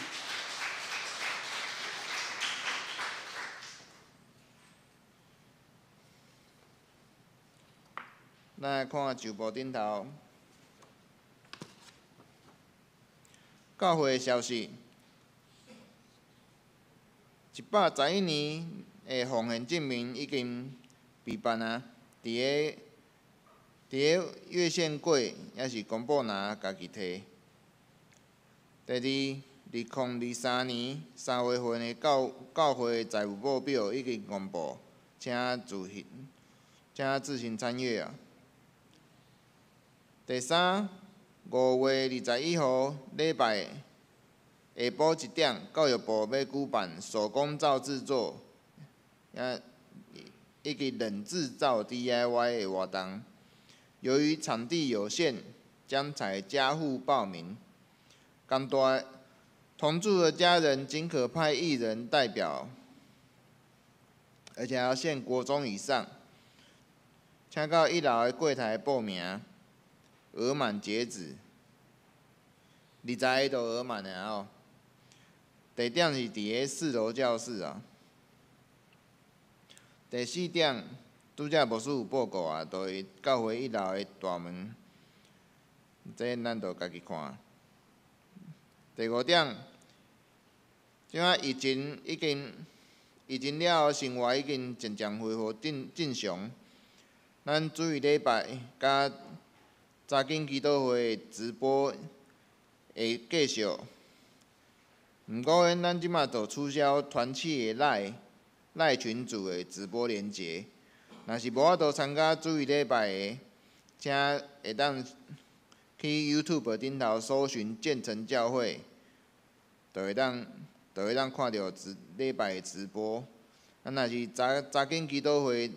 咱来看旧报顶头，教会消息，111年的奉献证明已经备办啊，伫个月线柜也是公布拿家己摕。第二，2023年3月份的教会财务报表已经公布，请自行参阅啊。第三，5月21号礼拜下晡1点，教育部要举办手工皂制作，以及冷制皂 DIY 的活动。由于场地有限，将采家户报名。监督同住的家人仅可派1人代表，而且要限国中以上。请到1楼的柜台报名。额满截止，20个就额满了哦。地点是伫个4楼教室啊。第4点，拄则牧师有报告啊，就是教会1楼的大门，这咱就家己看。第5点，即摆疫情了后，生活已经渐渐恢复正常。咱主日礼拜甲早间基督会直播会继续，毋过咱即马就取消团契的赖群组的直播连结。若是无法度参加主日礼拜的，请会当去 YouTube 顶头搜寻建成教会，就会当看到礼拜的直播。若是早间基督会，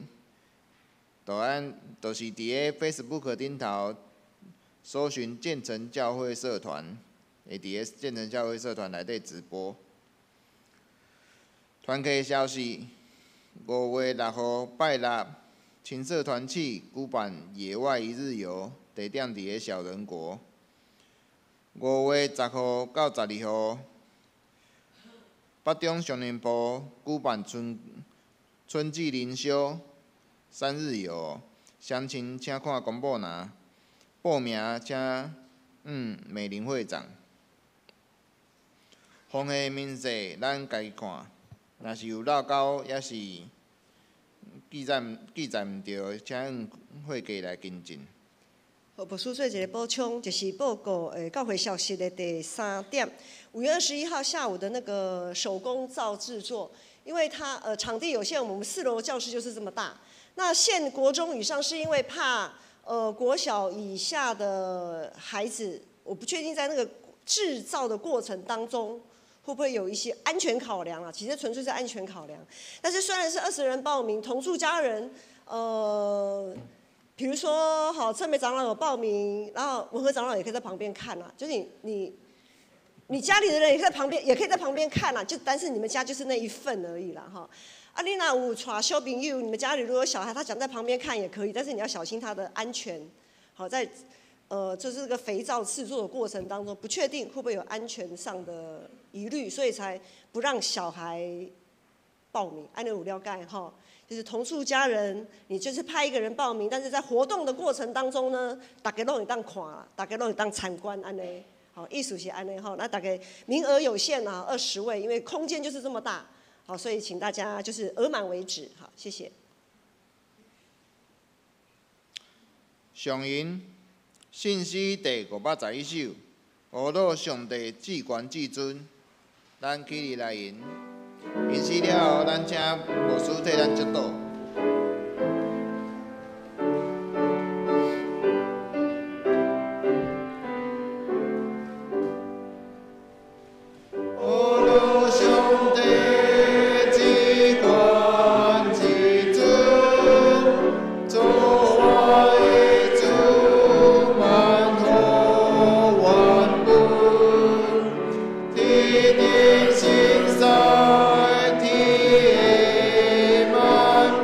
就是伫个 Facebook 顶头。搜寻建成教会社团，会伫个建成教会社团内底直播。团契消息：5月6号拜六，青社团契举办野外1日游，地点伫个小人国。5月10号到12号，北中少年部举办春季灵修3日游，详情请看公布栏。报名请美玲会长。奉献明细咱家己看，若是有漏勾，也是记载毋对，请会计来跟进。好，牧师做一个补充，就是报告教会消息的第3点，5月21号下午的那个手工皂制作，因为它场地有限，我们4楼教室就是这么大。那限国中以上，是因为怕国小以下的孩子，我不确定在那个制造的过程当中会不会有一些安全考量啊？其实纯粹是安全考量。但是虽然是20人报名，同住家人，比如说好，陈美长老有报名，然后文和长老也可以在旁边看啊，就是你家里的人也可以在旁边，也可以在旁边看啊，就但是你们家就是那一份而已啦哈。啊，你若有带小朋友，你们家里如果有小孩，他想在旁边看也可以，但是你要小心他的安全。好，在就是这个肥皂制作的过程当中，不确定会不会有安全上的疑虑，所以才不让小孩报名。安尼有了解哈，就是同住家人，你就是派1个人报名，但是在活动的过程当中呢，大家都会当看啦，大家都会当参观安尼。好，意思是安尼哈，那大概名额有限啊，20位，因为空间就是这么大。好，所以请大家就是额满为止。好，谢谢。上引信息第511首，学到上帝至权至尊，咱起立来吟。吟诗了后，咱请牧师替咱祝祷。天心在天万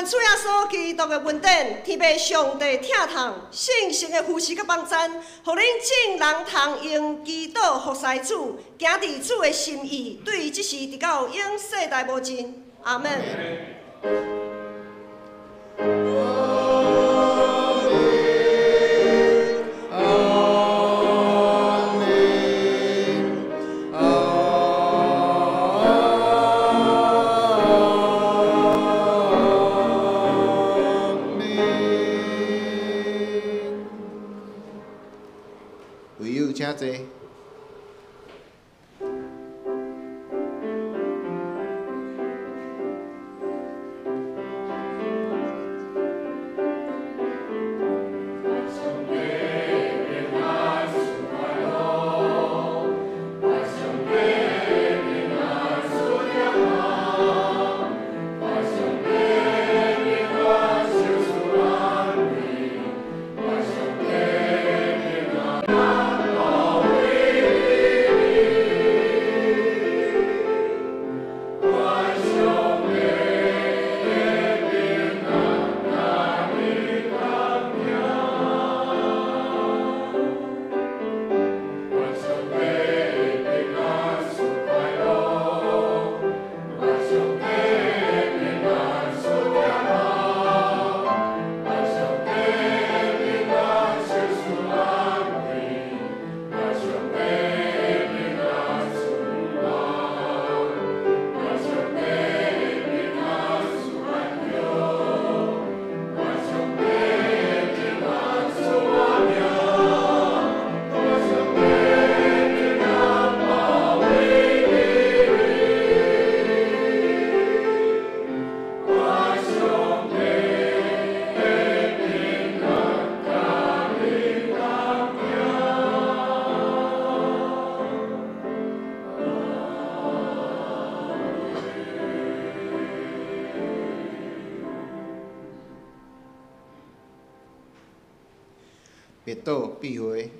主耶稣基督的恩典，天父上帝疼痛，圣神的扶持甲帮赞，互恁众人通用祈祷服侍主，行伫主的心意，对即时直到永世代无尽。阿门。唯有请坐。别倒闭会。